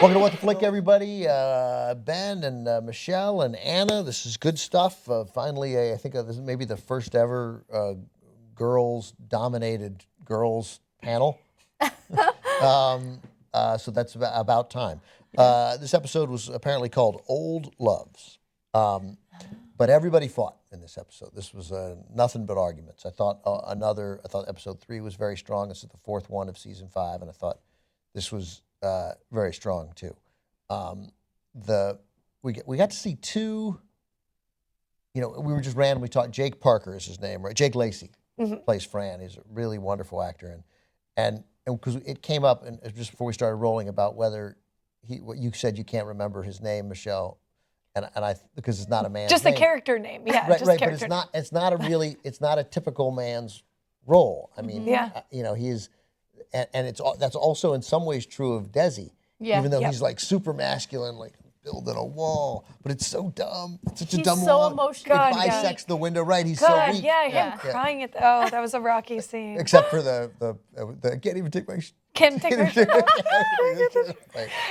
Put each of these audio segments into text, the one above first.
Welcome to What the Flick, everybody. Ben and Michelle and Anna. This is good stuff. Finally, I think this is maybe the first ever girls-dominated girls panel. So that's about time. This episode was apparently called Old Loves. But everybody fought in this episode. This was nothing but arguments. I thought episode 3 was very strong. This is the 4th one of season 5, and I thought this was very strong too. We got to see two. We were just randomly talking. Jake Parker is his name, right? Jake Lacey plays Fran. He's a really wonderful actor, and because it came up and just before we started rolling about whether what you said you can't remember his name, Michelle. And I because it's not a man's just name. A character name, yeah. Right, just right. But it's not a typical man's role. I mean, he is, and that's also in some ways true of Desi. Yeah. Even though he's like super masculine, like building a wall, but it's so dumb. It's such a dumb so wall. emotional. It bisects the window. Right. He's God, so weak. yeah, him crying at that was a rocky scene. Except for the I can't even take my. Can't take my shirt off.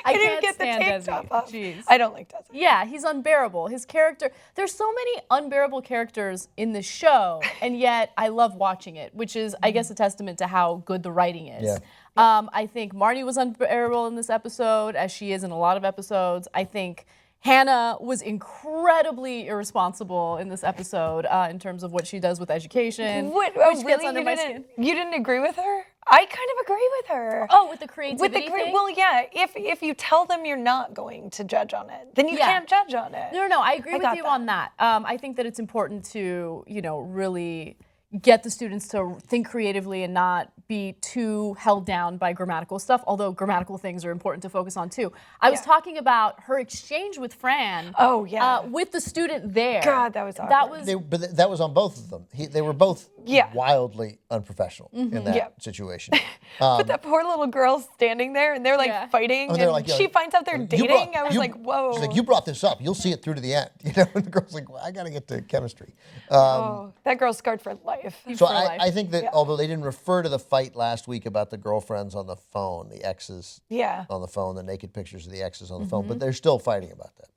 I can't get the stand tank Desi. top off. Jeez. I don't like Desi. Yeah, he's unbearable. His character, there's so many unbearable characters in the show, and yet I love watching it, which is, I guess, a testament to how good the writing is. Yeah. I think Marnie was unbearable in this episode, as she is in a lot of episodes. I think Hannah was incredibly irresponsible in this episode in terms of what she does with education. What? Which Really? gets under my skin. You didn't agree with her? I kind of agree with her. Oh, with the creativity thing? Well, yeah. If you tell them you're not going to judge on it, then you can't judge on it. No, I agree with you on that. I think that it's important to, really get the students to think creatively and not be too held down by grammatical stuff, although grammatical things are important to focus on too. I was talking about her exchange with Fran. Oh, yeah. With the student there. God, that was awkward. But that was on both of them. They were both wildly unprofessional in that situation. But that poor little girl standing there, and they're like fighting, and she finds out they're dating. I was like, whoa. She's like, you brought this up. You'll see it through to the end. And the girl's like, well, I got to get to chemistry. That girl's scarred for life. So I think that although they didn't refer to the fight last week about the girlfriends on the phone, the exes on the phone, the naked pictures of the exes on the phone, but they're still fighting about that.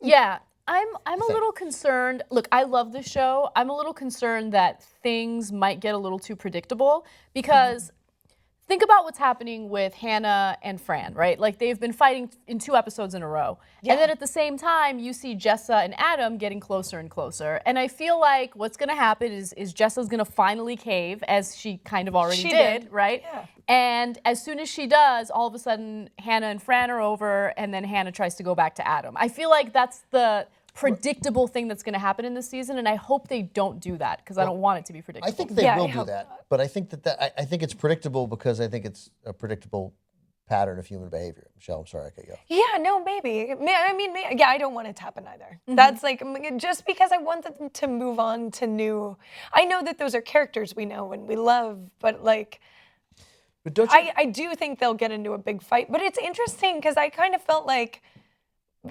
Yeah. I'm a little concerned. Look, I love this show. I'm a little concerned that things might get a little too predictable because think about what's happening with Hannah and Fran, right? Like they've been fighting in 2 episodes in a row. Yeah. And then at the same time, you see Jessa and Adam getting closer and closer. And I feel like what's going to happen is Jessa's going to finally cave, as she kind of already did, right? Yeah. And as soon as she does, all of a sudden, Hannah and Fran are over, and then Hannah tries to go back to Adam. I feel like that's the predictable thing that's going to happen in this season, and I hope they don't do that because I don't want it to be predictable. I think they will do that, but I think I think it's predictable because I think it's a predictable pattern of human behavior. Michelle, I'm sorry I cut you off. Yeah, no, maybe. I mean, I don't want it to happen either. That's like, just because I want them to move on to new. I know that those are characters we know and we love, but like, I do think they'll get into a big fight. But it's interesting because I kind of felt like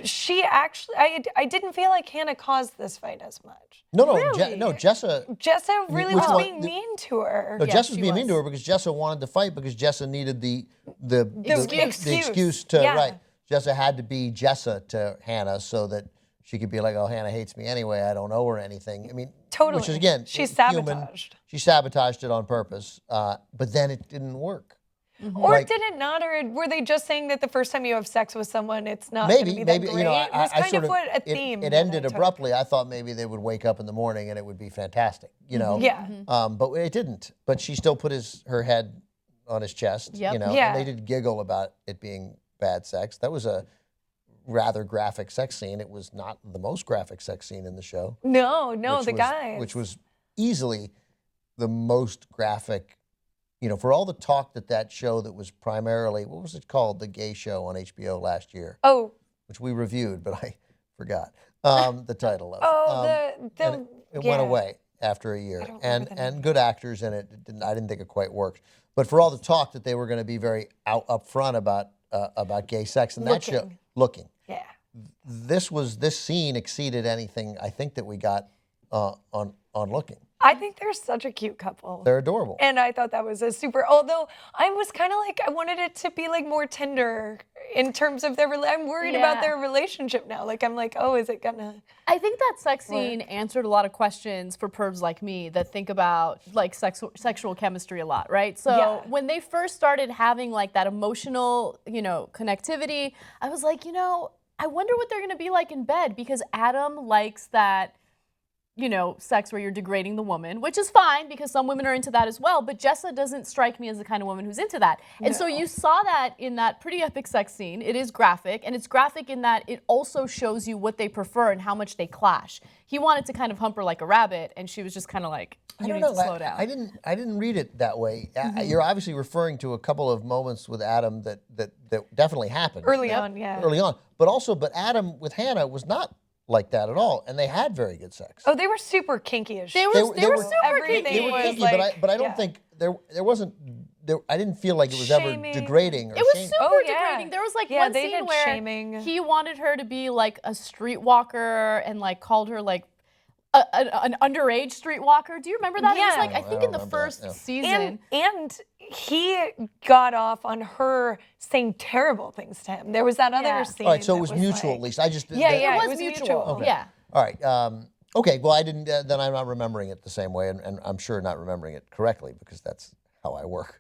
she actually, I didn't feel like Hannah caused this fight as much. No, really? Jessa really was being mean to her. No, Jessa was being mean to her because Jessa wanted to fight because Jessa needed the excuse to right. Jessa had to be Jessa to Hannah so that she could be like, oh, Hannah hates me anyway. I don't owe her anything. I mean, totally. Which is again, she's sabotaged. She sabotaged it on purpose, but then it didn't work. Or did it not? Or were they just saying that the first time you have sex with someone, it's not going to be that great? It was kind of a theme. It ended abruptly. I thought maybe they would wake up in the morning and it would be fantastic, Yeah. But it didn't. But she still put her head on his chest, And they did giggle about it being bad sex. That was a rather graphic sex scene. It was not the most graphic sex scene in the show. No, the guys. Which was easily the most graphic. For all the talk that show that was primarily, what was it called? The gay show on HBO last year. Oh. Which we reviewed, but I forgot the title of it. Oh, it went away after a year. And good actors in it. I didn't think it quite worked. But for all the talk that they were going to be very upfront about gay sex in that show. Looking. Yeah. This scene exceeded anything I think that we got on Looking. I think they're such a cute couple. They're adorable. And I thought that was a super, although I was kind of like, I wanted it to be like more tender in terms of their, I'm worried about their relationship now. Like, I'm like, oh, is it gonna? I think that sex scene answered a lot of questions for pervs like me that think about like sexual chemistry a lot, right? So when they first started having like that emotional, you know, connectivity, I was like, you know, I wonder what they're gonna be like in bed, because Adam likes that, you know, sex where you're degrading the woman, which is fine because some women are into that as well, but Jessa doesn't strike me as the kind of woman who's into that. And so you saw that in that pretty epic sex scene. It is graphic, and it's graphic in that it also shows you what they prefer and how much they clash. He wanted to kind of hump her like a rabbit, and she was just kind of like, you need to slow down. I didn't read it that way. You're obviously referring to a couple of moments with Adam that definitely happened. Early on, yeah. Early on. But Adam with Hannah was not like that at all, and they had very good sex. Oh, they were super kinky as shit. They were super everything kinky. They were was kinky, like, but I don't think there wasn't. I didn't feel like it was ever Shaming. degrading or It was shaming. super degrading. There was like one they scene did where shaming. he wanted her to be like a streetwalker and like called her like an underage streetwalker. Do you remember that? It was Yeah. like, I think in the first season. And he got off on her saying terrible things to him. There was that other scene. All right, so it that was mutual like, at least. I just Yeah, that- yeah. It was mutual. Okay. Yeah. All right. Okay. Well, I didn't. Then I'm not remembering it the same way, and I'm sure not remembering it correctly because that's how I work.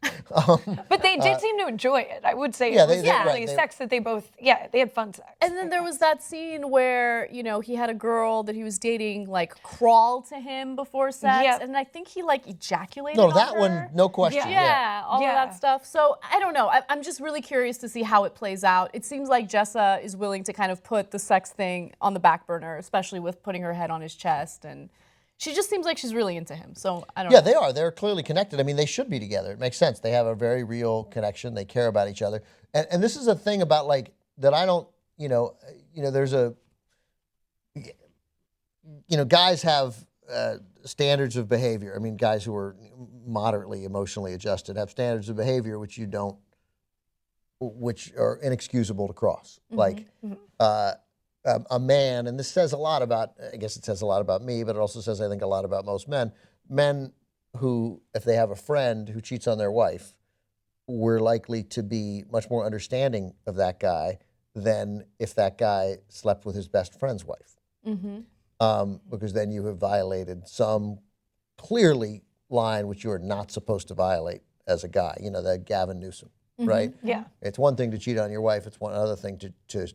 But they did seem to enjoy it. I would say Yeah, it was they- really they- sex that they both, they had fun sex. And then there was that scene where, you know, he had a girl that he was dating like crawl to him before sex. Yep. And I think he like ejaculated No, on that her. one, no question. Yeah, all of Yeah. that stuff. So I don't know. I'm just really curious to see how it plays out. It seems like Jessa is willing to kind of put the sex thing on the back burner, especially with putting her head on his chest. And she just seems like she's really into him. So I don't know. Yeah, they are. They're clearly connected. I mean, they should be together. It makes sense. They have a very real connection. They care about each other. And this is a thing about like that I don't, there's a, guys have standards of behavior. I mean, guys who are moderately emotionally adjusted have standards of behavior which are inexcusable to cross. Like a man, and this says a lot about, I guess it says a lot about me, but it also says, I think, a lot about most men. Men who, if they have a friend who cheats on their wife, we're likely to be much more understanding of that guy than if that guy slept with his best friend's wife. Because then you have violated some clearly line which you are not supposed to violate as a guy. You know, that Gavin Newsom, right? Yeah. It's one thing to cheat on your wife. It's one other thing to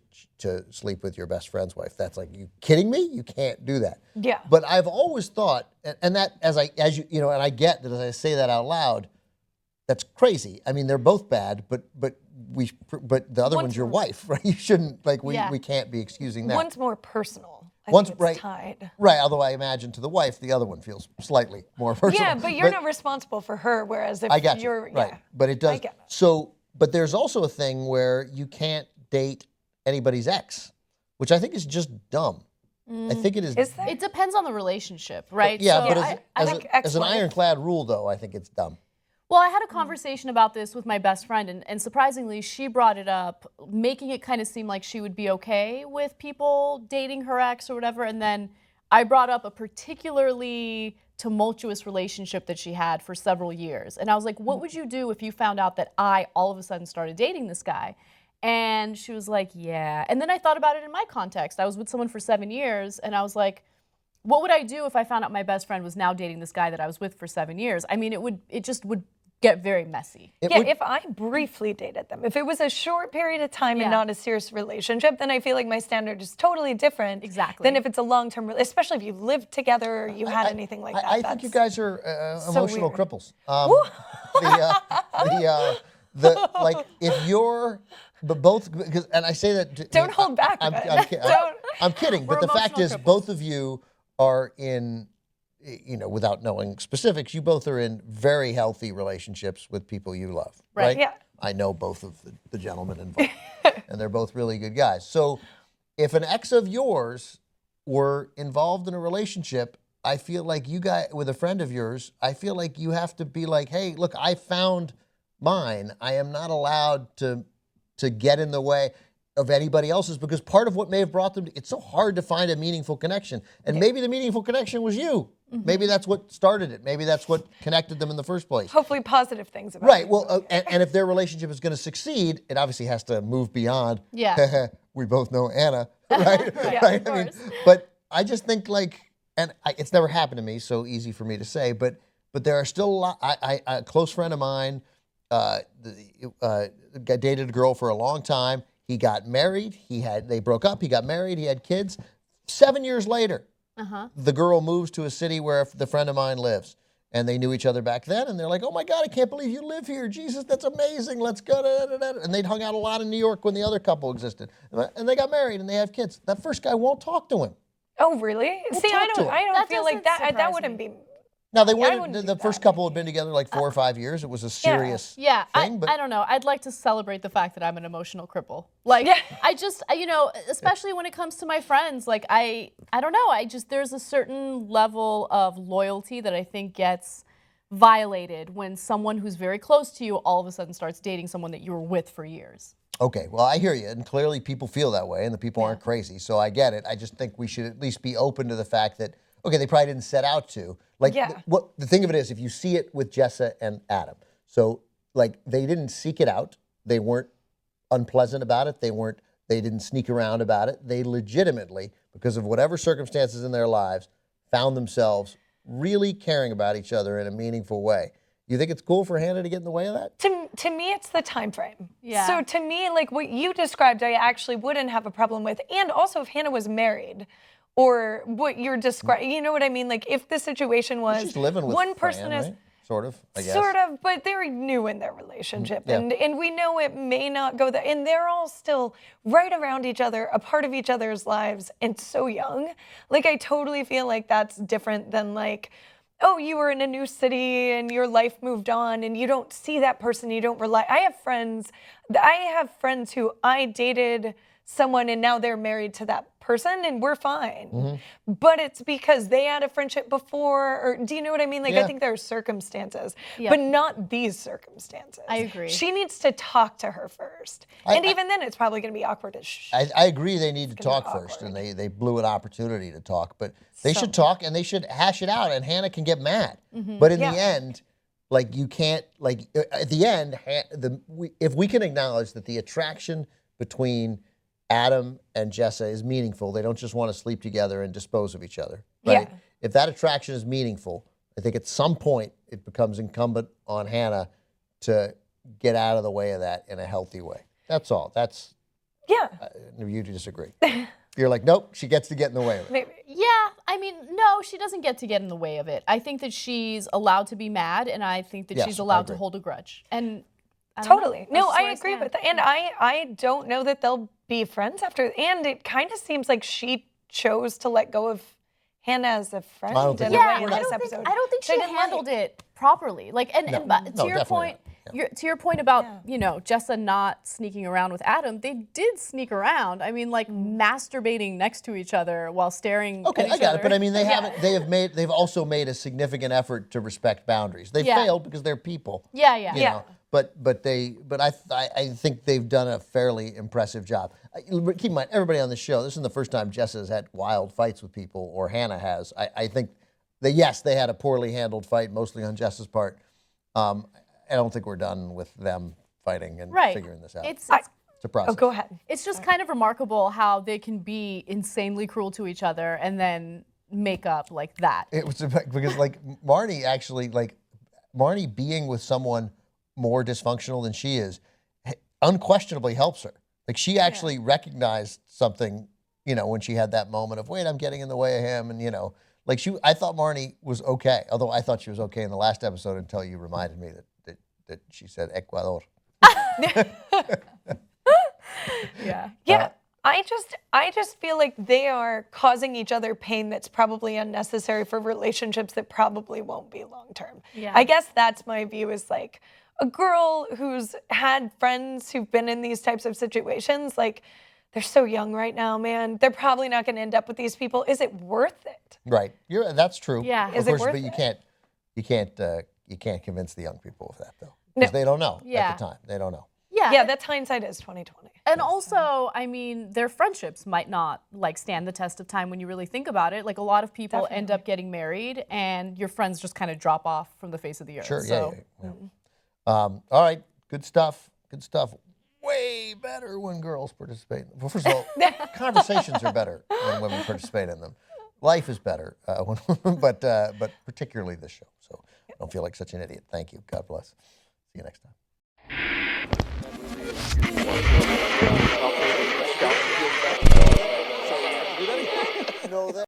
sleep with your best friend's wife. That's like, you kidding me? You can't do that. Yeah. But I've always thought, and that and I get that as I say that out loud, that's crazy. I mean, they're both bad, but the other one's your wife, right? You shouldn't, like, we can't be excusing that. One's more personal. I think it's tied. Right, although I imagine to the wife, the other one feels slightly more personal. Yeah, but you're not responsible for her, whereas if I got you, you're, right. yeah. But it does. I get it. So, but there's also a thing where you can't date anybody's ex, which I think is just dumb. I think it is. Is there? It depends on the relationship, right? Yeah, So but I like as an ex-wife. ironclad rule, though, I think it's dumb. Well, I had a conversation about this with my best friend, and surprisingly, she brought it up, making it kind of seem like she would be okay with people dating her ex or whatever. And then I brought up a particularly tumultuous relationship that she had for several years. And I was like, what would you do if you found out that I all of a sudden started dating this guy? And she was like, yeah. And then I thought about it in my context. I was with someone for 7 years, and I was like, what would I do if I found out my best friend was now dating this guy that I was with for 7 years? I mean, it just would get very messy. If I briefly dated them, if it was a short period of time and not a serious relationship, then I feel like my standard is totally different. Exactly. Than if it's a long-term, especially if you lived together or you had anything like that. I think you guys are emotional weird. cripples. Like if you're, but both, because, and I say that. Don't hold back. I'm kidding, but the fact is, both of you are in, without knowing specifics, you both are in very healthy relationships with people you love, right? Yeah. I know both of the gentlemen involved, and they're both really good guys. So if an ex of yours were involved in a relationship, I feel like you guys, with a friend of yours, I feel like you have to be like, hey, look, I found mine. I am not allowed to get in the way. of anybody else's, because part of what may have brought them, it's so hard to find a meaningful connection. And maybe the meaningful connection was you. Maybe that's what started it. Maybe that's what connected them in the first place. Hopefully positive things about Right. it. Well, and if their relationship is going to succeed, it obviously has to move beyond. Yeah. We both know Anna, right? Yeah, right. of I mean, course. but I just think it's never happened to me, so easy for me to say. But there are still a lot. A close friend of mine dated a girl for a long time. He got married. They broke up. He got married. He had kids. 7 years later, the girl moves to a city where the friend of mine lives. And they knew each other back then. And they're like, oh, my God, I can't believe you live here. Jesus, that's amazing. Let's go. Da, da, da, da. And they'd hung out a lot in New York when the other couple existed. And they got married and they have kids. That first guy won't talk to him. Oh, really? See, I talk to him. don't feel like doesn't that. That surprise wouldn't me. be. Now, they I went. wouldn't The do first that. couple had been together like 4 or 5 years. It was a serious Yeah, thing. But I don't know. I'd like to celebrate the fact that I'm an emotional cripple. Like, I just, especially when it comes to my friends, like, I don't know. There's a certain level of loyalty that I think gets violated when someone who's very close to you all of a sudden starts dating someone that you were with for years. Okay, well, I hear you. And clearly people feel that way, and the people aren't crazy. So I get it. I just think we should at least be open to the fact that, okay, they probably didn't set out to. Like, the thing of it is, if you see it with Jessa and Adam, so, like, they didn't seek it out. They weren't unpleasant about it. They didn't sneak around about it. They legitimately, because of whatever circumstances in their lives, found themselves really caring about each other in a meaningful way. You think it's cool for Hannah to get in the way of that? To me, it's the time frame. Yeah. So to me, like what you described, I actually wouldn't have a problem with. And also, if Hannah was married, or what you're describing, you know what I mean? Like if the situation was She's living with one Fran, person is. right? Sort of, I guess. Sort of, but they're new in their relationship. Yeah. And we know it may not go there. And they're all still right around each other, a part of each other's lives, and so young. Like, I totally feel like that's different than like, oh, you were in a new city and your life moved on and you don't see that person, you don't rely. I have friends who I dated someone and now they're married to that person and we're fine. But it's because they had a friendship before, or do you know what I mean? Like, I think there are circumstances, but not these circumstances. I agree. She needs to talk to her first. And even then it's probably going to be awkward as shit. I agree they need to gonna be talk first, and awkward. they blew an opportunity to talk. But they should talk, and they should hash it out, and Hannah can get mad. But in the end, like, you can't, like, at the end, if we can acknowledge that the attraction between Adam and Jessa is meaningful, they don't just want to sleep together and dispose of each other, right? Yeah. If that attraction is meaningful, I think at some point it becomes incumbent on Hannah to get out of the way of that in a healthy way. That's all. That's, you disagree. You're like, nope, she gets to get in the way of it. Maybe. Yeah, I mean, no, she doesn't get to get in the way of it. I think that she's allowed to be mad, and I think that Yes, she's I allowed to agree. hold a grudge. And I don't know. Totally. No, That's where I agree stand. with that. And I don't know that they'll be friends after. And it kind of seems like she chose to let go of Hannah as a friend I don't think in a Yeah, way in I this don't think episode. I don't think which I she didn't handled like. it properly. Like, and to No, your definitely point, not. to your point about Jessa not sneaking around with Adam, they did sneak around. I mean, like masturbating next to each other while staring. Okay, at each I got other. it, but I mean, they've also made a significant effort to respect boundaries. They failed because they're people. Yeah. You know, but I think they've done a fairly impressive job. Keep in mind, everybody on the show, this isn't the first time Jessa has had wild fights with people, or Hannah has. I think that, yes, they had a poorly handled fight, mostly on Jessa's part. I don't think we're done with them fighting and figuring this out. It's a process. Oh, go ahead. It's just kind of remarkable how they can be insanely cruel to each other and then make up like that. It was because, like, Marnie being with someone more dysfunctional than she is unquestionably helps her. Like, she actually recognized something, when she had that moment of, wait, I'm getting in the way of him. And, like, I thought Marnie was okay, although I thought she was okay in the last episode until you reminded me that she said Ecuador. Yeah. I just feel like they are causing each other pain that's probably unnecessary for relationships that probably won't be long term. Yeah. I guess that's my view, is like a girl who's had friends who've been in these types of situations, like, they're so young right now, man. They're probably not going to end up with these people. Is it worth it? Right. That's true. Yeah. Of Is it course, worth but it? you can't convince the young people of that, though. Because they don't know at the time. They don't know. Yeah. Yeah, that's hindsight is 2020. And also, I mean, their friendships might not like stand the test of time when you really think about it. Like a lot of people end up getting married, and your friends just kind of drop off from the face of the earth. Sure, So, yeah. All right, good stuff. Good stuff. Way better when girls participate. Well, first of all, conversations are better when women participate in them. Life is better, but particularly this show. So I don't feel like such an idiot. Thank you. God bless. See you next time.